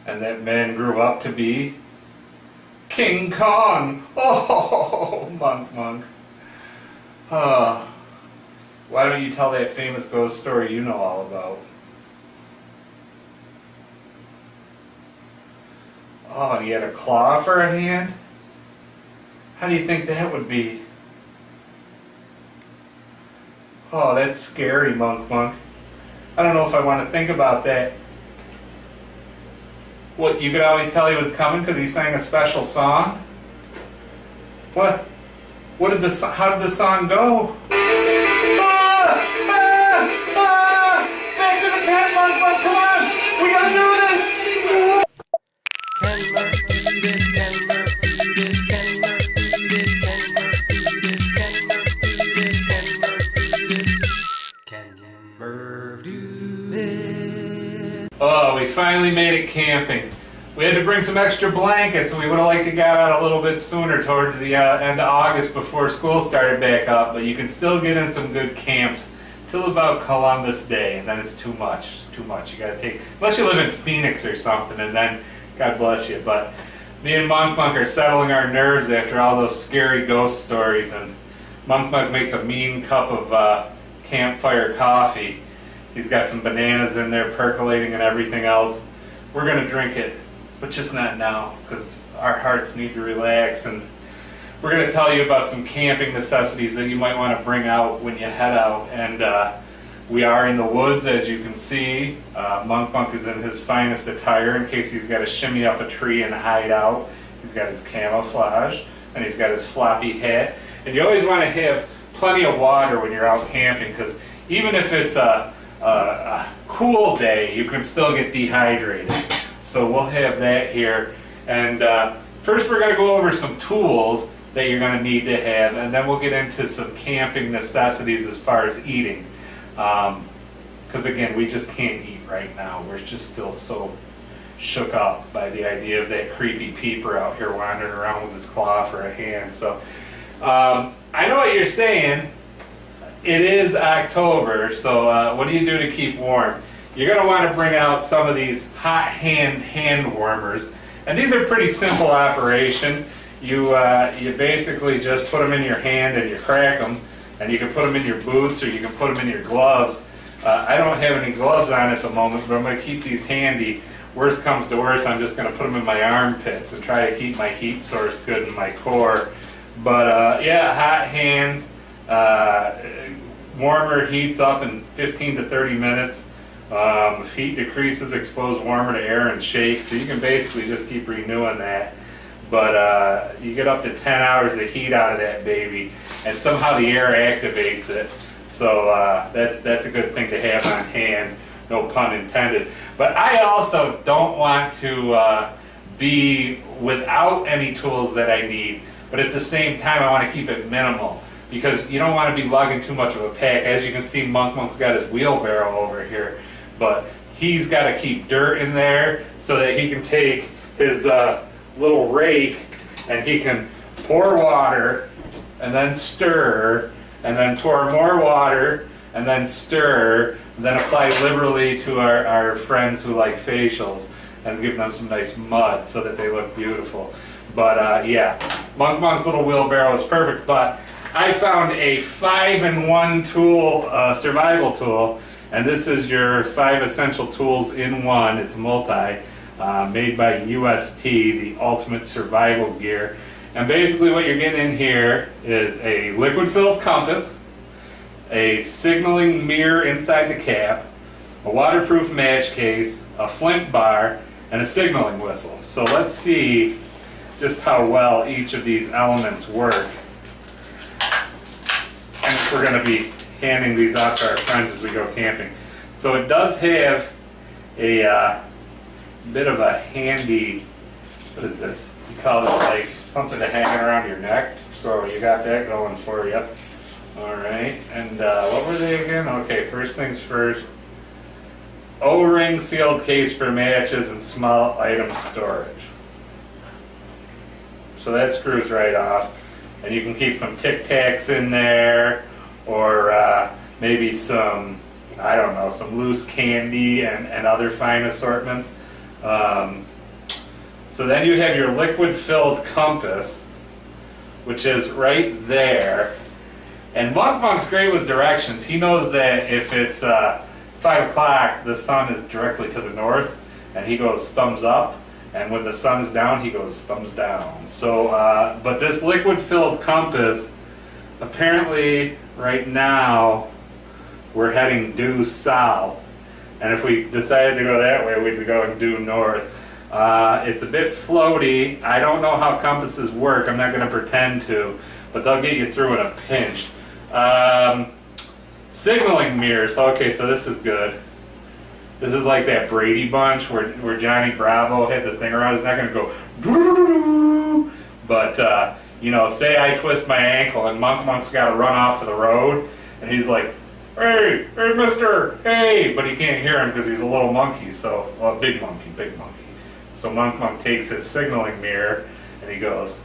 and that man grew up to be King Kong. Oh, Monk. Why don't you tell that famous ghost story you know all about? Oh, and he had a claw for a hand? How do you think that would be? Oh, that's scary, Monk. I don't know if I want to think about that. What, you could always tell he was coming because he sang a special song? What? How did the song go? Back to the tent, Monk, come on! We gotta do this! Oh, we finally made it camping. We had to bring some extra blankets, and we would have liked to get out a little bit sooner towards the end of August before school started back up, but you can still get in some good camps till about Columbus Day, and then it's too much. You gotta take, unless you live in Phoenix or something, and then God bless you. But me and Monk are settling our nerves after all those scary ghost stories, and Monk makes a mean cup of campfire coffee. He's got some bananas in there percolating and everything else. We're gonna drink it, but just not now, because our hearts need to relax, and we're gonna tell you about some camping necessities that you might want to bring out when you head out. And we are in the woods, as you can see. Monk is in his finest attire in case he's got to shimmy up a tree and hide out. He's got his camouflage, and he's got his floppy hat. And you always want to have plenty of water when you're out camping, because even if it's a cool day, you can still get dehydrated. So we'll have that here. And first we're going to go over some tools that you're going to need to have, and then we'll get into some camping necessities as far as eating. Because again, we just can't eat right now. We're just still so shook up by the idea of that creepy peeper out here wandering around with his claw for a hand. So I know what you're saying. It is October, so what do you do to keep warm? You're going to want to bring out some of these hot hand warmers, and these are pretty simple operation. You basically just put them in your hand and you crack them, and you can put them in your boots or you can put them in your gloves. I don't have any gloves on at the moment, but I'm going to keep these handy. Worst comes to worst, I'm just going to put them in my armpits and try to keep my heat source good in my core. But yeah, hot hands. Warmer heats up in 15 to 30 minutes. If heat decreases, expose warmer to air and shake. So you can basically just keep renewing that. But you get up to 10 hours of heat out of that baby, and somehow the air activates it. So that's a good thing to have on hand, no pun intended. But I also don't want to be without any tools that I need, but at the same time I want to keep it minimal, because you don't want to be lugging too much of a pack. As you can see, Monk's got his wheelbarrow over here, but he's got to keep dirt in there so that he can take his little rake and he can pour water and then stir and then pour more water and then stir and then apply liberally to our friends who like facials and give them some nice mud so that they look beautiful. But yeah, Monk's little wheelbarrow is perfect, but I found a 5-in-1 tool, survival tool, and this is your 5 essential tools in one. It's multi, made by UST, the ultimate survival gear. And basically what you're getting in here is a liquid-filled compass, a signaling mirror inside the cap, a waterproof match case, a flint bar, and a signaling whistle. So let's see just how well each of these elements work. And we're going to be handing these out to our friends as we go camping. So it does have a bit of a handy, what is this? You call this like something to hang around your neck. So you got that going for you. Alright, and what were they again? Okay, first things first. O-ring sealed case for matches and small item storage. So that screws right off. And you can keep some Tic Tacs in there, or maybe some, I don't know, some loose candy and other fine assortments. So then you have your liquid-filled compass, which is right there. And Monk's great with directions. He knows that if it's 5 o'clock, the sun is directly to the north, and he goes thumbs up. And when the sun's down, he goes thumbs down. So, but this liquid-filled compass, apparently right now, we're heading due south. And if we decided to go that way, we'd be going due north. It's a bit floaty. I don't know how compasses work. I'm not going to pretend to, but they'll get you through in a pinch. Signaling mirrors. Okay, so this is good. This is like that Brady Bunch where Johnny Bravo had the thing around. It's not going to go doo-doo-doo-doo-doo. But, you know, say I twist my ankle and Monk's got to run off to the road, and he's like, hey, mister, hey, but he can't hear him because he's a little monkey, so, well, big monkey. So Monk takes his signaling mirror and he goes,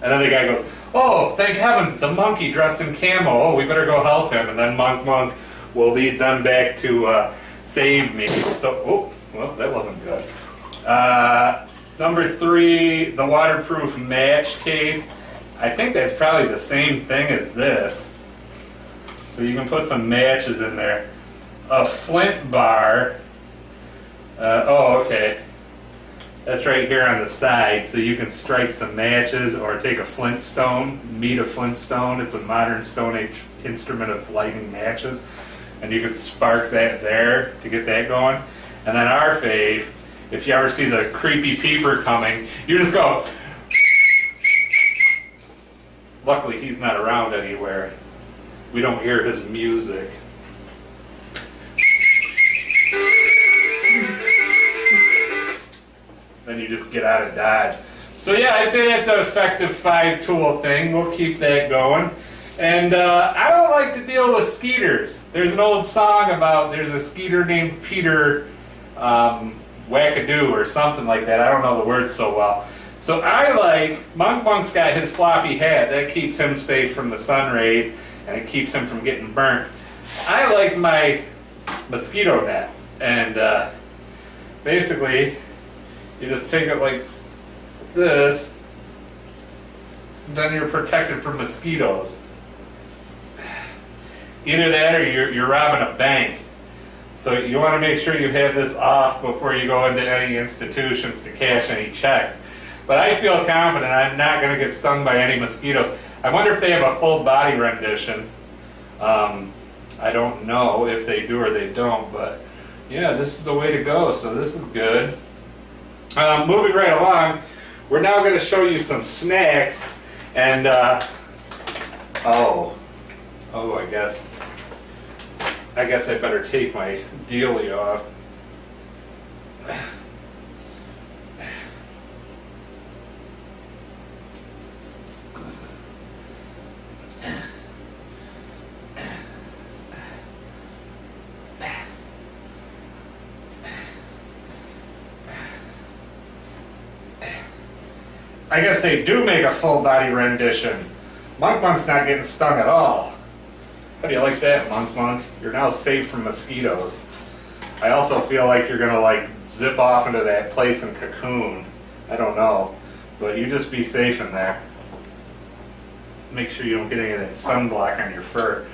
and then the guy goes, oh, thank heavens, it's a monkey dressed in camo. Oh, we better go help him. And then Monk will lead them back to save me. So, oh, well, that wasn't good. Number 3, the waterproof match case. I think that's probably the same thing as this. So you can put some matches in there. A flint bar. Oh, okay. That's right here on the side, so you can strike some matches or take a flintstone, meet a flintstone. It's a modern Stone Age instrument of lighting matches, and you can spark that there to get that going. And then our fave, if you ever see the creepy peeper coming, you just go. Luckily, he's not around anywhere. We don't hear his music. Then you just get out of Dodge. So yeah, I'd say that's an effective 5-tool thing. We'll keep that going. And I don't like to deal with skeeters. There's an old song about there's a skeeter named Peter Wackadoo or something like that. I don't know the words so well. So I like, Monk's got his floppy hat. That keeps him safe from the sun rays and it keeps him from getting burnt. I like my mosquito net. And basically, you just take it like this, then you're protected from mosquitoes. Either that or you're robbing a bank. So you want to make sure you have this off before you go into any institutions to cash any checks. But I feel confident I'm not going to get stung by any mosquitoes. I wonder if they have a full body rendition. I don't know if they do or they don't, but yeah, this is the way to go, so this is good. Moving right along, we're now going to show you some snacks, and I guess I better take my dealie off. I guess they do make a full body rendition. Monk's not getting stung at all. How do you like that, Monk? You're now safe from mosquitoes. I also feel like you're gonna like zip off into that place and cocoon. I don't know, but you just be safe in there. Make sure you don't get any of that sunblock on your fur.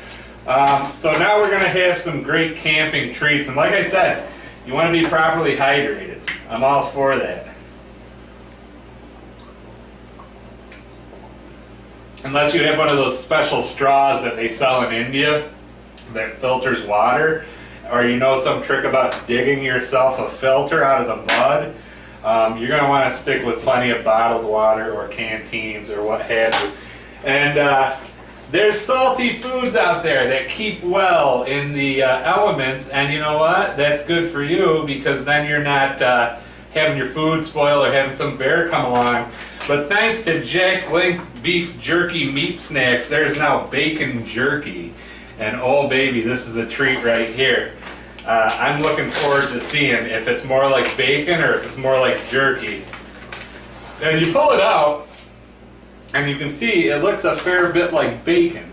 So now we're gonna have some great camping treats, and like I said, you want to be properly hydrated. I'm all for that. Unless you have one of those special straws that they sell in India that filters water, or you know some trick about digging yourself a filter out of the mud, you're going to want to stick with plenty of bottled water or canteens or what have you. And there's salty foods out there that keep well in the elements, and you know what? That's good for you because then you're not having your food spoil or having some bear come along. But thanks to Jack Link Beef Jerky Meat Snacks, there's now bacon jerky. And oh baby, this is a treat right here. I'm looking forward to seeing if it's more like bacon or if it's more like jerky. And you pull it out, and you can see it looks a fair bit like bacon.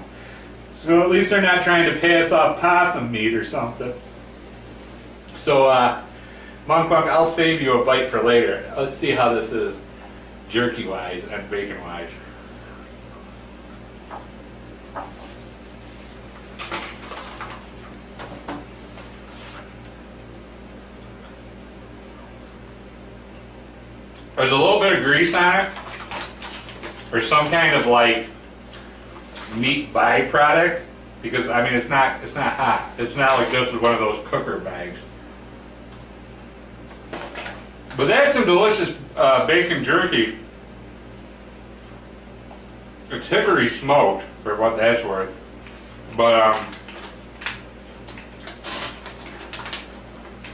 It's So at least they're not trying to pass off possum meat or something. So, Monk, I'll save you a bite for later. Let's see how this is, jerky-wise and bacon-wise. There's a little bit of grease on it, or some kind of like meat byproduct, because I mean it's not hot. It's not like this is one of those cooker bags. But they had some delicious bacon jerky. It's hickory smoked, for what that's worth. But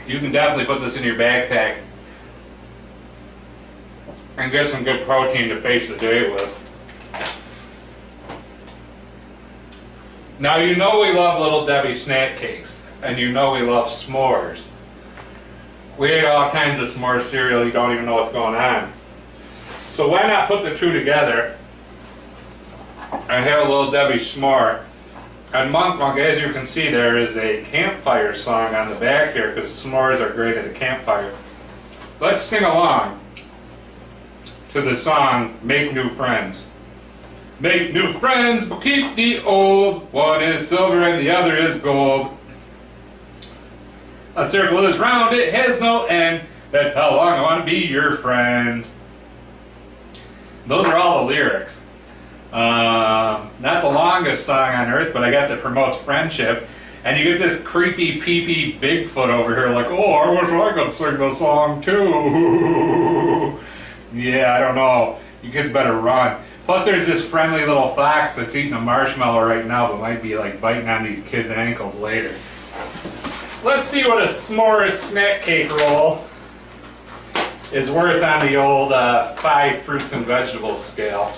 you can definitely put this in your backpack and get some good protein to face the day with. Now you know we love Little Debbie snack cakes, and you know we love s'mores. We ate all kinds of s'more cereal, you don't even know what's going on. So why not put the two together and have a Little Debbie s'more? And Monk, as you can see, there is a campfire song on the back here, because s'mores are great at a campfire. Let's sing along to the song, Make New Friends. Make new friends, but keep the old. One is silver and the other is gold. A circle is round, it has no end. That's how long I want to be your friend. Those are all the lyrics. Not the longest song on earth, but I guess it promotes friendship. And you get this creepy, peepy Bigfoot over here like, oh, I wish I could sing the song too. Yeah, I don't know. You kids better run. Plus there's this friendly little fox that's eating a marshmallow right now, but might be like biting on these kids' ankles later. Let's see what a s'mores snack cake roll is worth on the old 5 fruits and vegetables scale.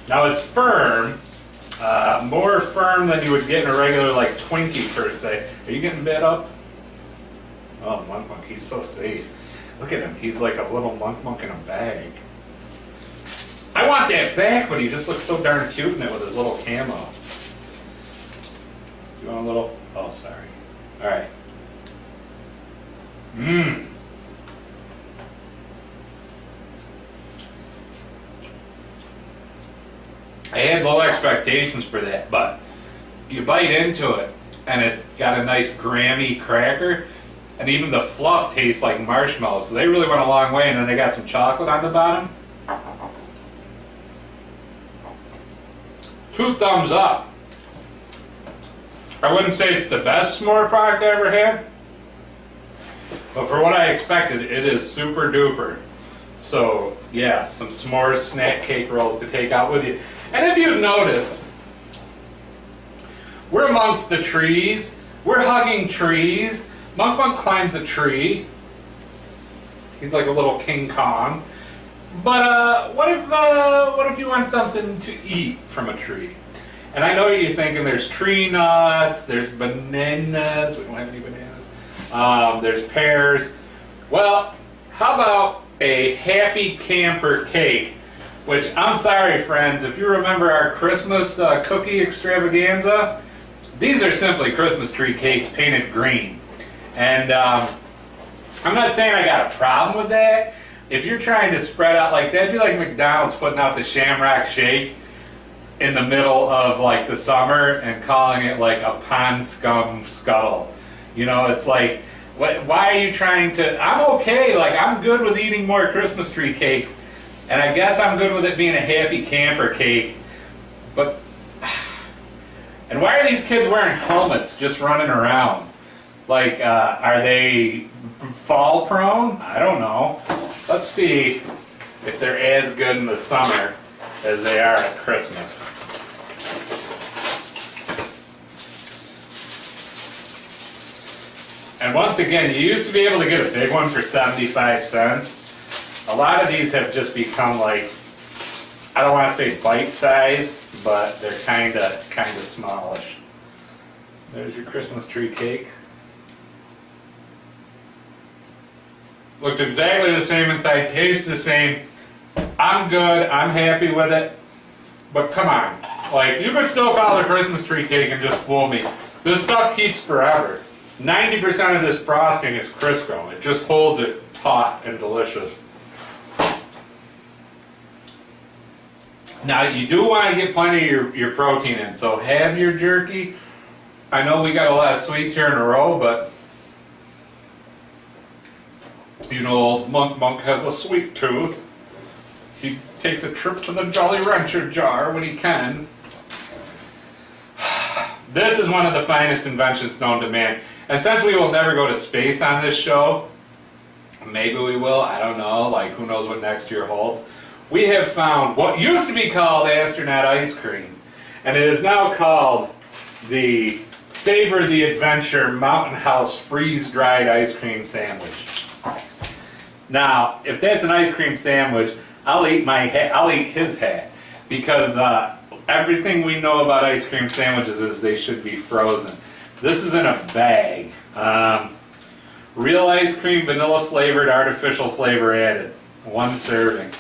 Now it's firm, more firm than you would get in a regular like Twinkie per se. Are you getting bit up? Oh, Monk, he's so safe. Look at him, he's like a little monk in a bag. I want that back, but he just looks so darn cute in it with his little camo. You want a little? Oh, sorry. All right. Mmm. I had low expectations for that, but you bite into it, and it's got a nice Grammy cracker, and even the fluff tastes like marshmallow, so they really went a long way, and then they got some chocolate on the bottom. 2 thumbs up. I wouldn't say it's the best s'more product I ever had, but for what I expected, it is super duper. So yeah, some s'mores snack cake rolls to take out with you. And if you've noticed, we're amongst the trees, we're hugging trees. Monk climbs a tree. He's like a little King Kong. But what if you want something to eat from a tree? And I know you're thinking there's tree nuts, there's bananas. We don't have any bananas. There's pears. Well, how about a happy camper cake? Which, I'm sorry friends, if you remember our Christmas cookie extravaganza, these are simply Christmas tree cakes painted green. And I'm not saying I got a problem with that. If you're trying to spread out like that, it'd be like McDonald's putting out the Shamrock Shake in the middle of like the summer and calling it like a pond scum scuttle. You know, it's like, why are you trying to, I'm okay, like I'm good with eating more Christmas tree cakes, and I guess I'm good with it being a happy camper cake, but, and why are these kids wearing helmets just running around? Like, are they fall prone? I don't know. Let's see if they're as good in the summer as they are at Christmas. And once again, you used to be able to get a big one for 75 cents. A lot of these have just become like, I don't want to say bite size, but they're kind of smallish. There's your Christmas tree cake. Looks exactly the same inside, tastes the same. I'm good, I'm happy with it. But come on, Like, you could still call it a Christmas tree cake and just fool me. This stuff keeps forever. 90% of this frosting is Crisco. It just holds it taut and delicious. Now, you do want to get plenty of your protein in, so have your jerky. I know we got a lot of sweets here in a row, but you know, old Monk has a sweet tooth. He takes a trip to the Jolly Rancher jar when he can. This is one of the finest inventions known to man. And since we will never go to space on this show, maybe we will, I don't know, like who knows what next year holds. We have found what used to be called astronaut ice cream, and it is now called the Savor the Adventure Mountain House freeze-dried ice cream sandwich. Now, if that's an ice cream sandwich, I'll eat his hat, because everything we know about ice cream sandwiches is they should be frozen. This is in a bag. Real ice cream, vanilla flavored, artificial flavor added. 1 serving.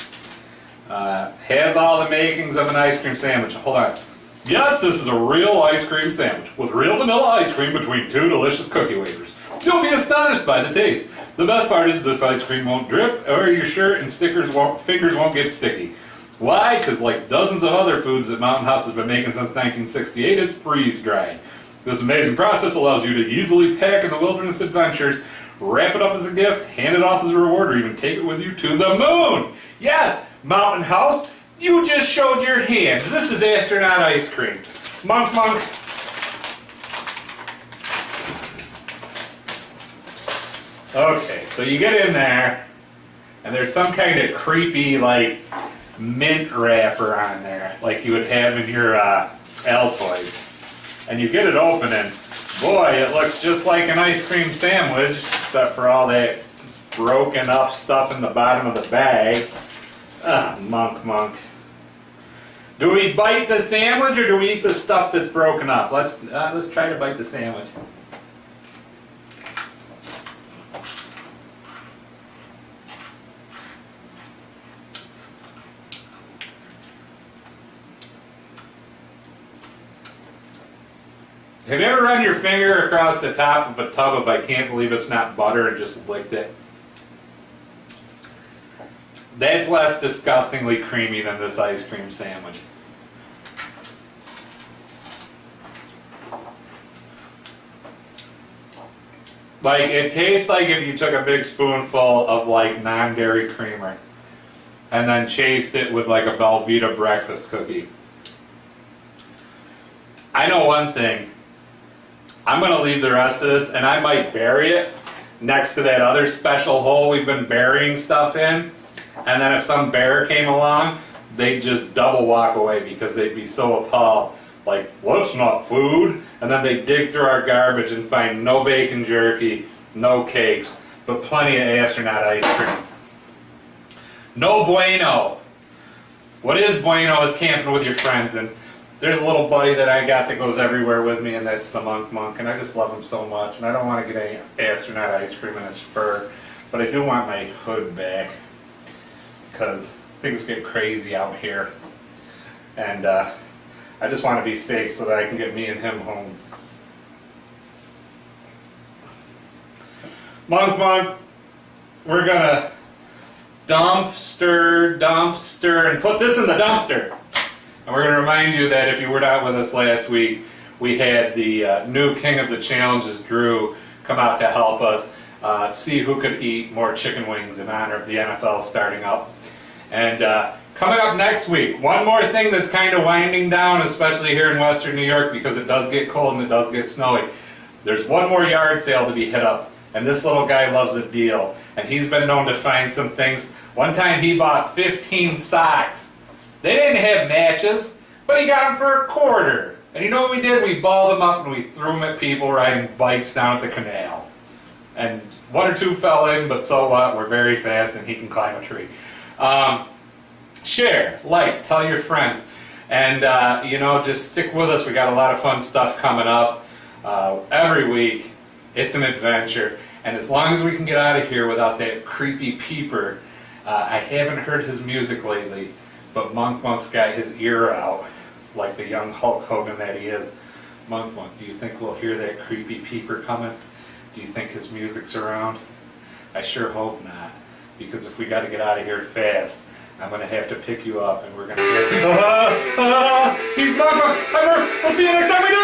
Has all the makings of an ice cream sandwich. Hold on. Yes, this is a real ice cream sandwich with real vanilla ice cream between 2 delicious cookie wafers. You'll be astonished by the taste. The best part is this ice cream won't drip, or your shirt and fingers won't get sticky. Why? Because like dozens of other foods that Mountain House has been making since 1968, it's freeze-dried. This amazing process allows you to easily pack in the wilderness adventures, wrap it up as a gift, hand it off as a reward, or even take it with you to the moon. Yes, Mountain House, you just showed your hand. This is astronaut ice cream. Monk. Okay, so you get in there, and there's some kind of creepy, like, mint wrapper on there, like you would have in your Altoids. And you get it open, and boy, it looks just like an ice cream sandwich, except for all that broken up stuff in the bottom of the bag. Ah, Monk. Do we bite the sandwich, or do we eat the stuff that's broken up? Let's try to bite the sandwich. Have you ever run your finger across the top of a tub of I can't believe it's not butter and just licked it? That's less disgustingly creamy than this ice cream sandwich. Like, it tastes like if you took a big spoonful of like non-dairy creamer and then chased it with like a Belvita breakfast cookie. I know one thing. I'm going to leave the rest of this, and I might bury it next to that other special hole we've been burying stuff in. And then if some bear came along, they'd just double walk away because they'd be so appalled. Like, well, it's not food. And then they'd dig through our garbage and find no bacon jerky, no cakes, but plenty of astronaut ice cream. No bueno. What is bueno is camping with your friends, and there's a little buddy that I got that goes everywhere with me, and that's the Monk, and I just love him so much, and I don't want to get any astronaut ice cream in his fur, but I do want my hood back, because things get crazy out here, and I just want to be safe so that I can get me and him home. Monk, we're gonna dump, stir, and put this in the dumpster. And we're going to remind you that if you were not with us last week, we had the new king of the challenges, Drew, come out to help us see who could eat more chicken wings in honor of the NFL starting up. And coming up next week, one more thing that's kind of winding down, especially here in Western New York, because it does get cold and it does get snowy. There's one more yard sale to be hit up, and this little guy loves a deal. And he's been known to find some things. One time he bought 15 socks. They didn't have matches, but he got them for $0.25. And you know what we did? We balled them up and we threw them at people riding bikes down at the canal. And 1 or 2 fell in, but so what? We're very fast and he can climb a tree. Share, like, tell your friends. And, just stick with us. We got a lot of fun stuff coming up. Every week, it's an adventure. And as long as we can get out of here without that creepy peeper, I haven't heard his music lately. But Monk's got his ear out. like the young Hulk Hogan that he is. Month one, do you think we'll hear that creepy peeper coming? Do you think his music's around? I sure hope not, because if we got to get out of here fast, I'm going to have to pick you up and we're going to get... He's Murph! Hi Murph! We'll see you next time we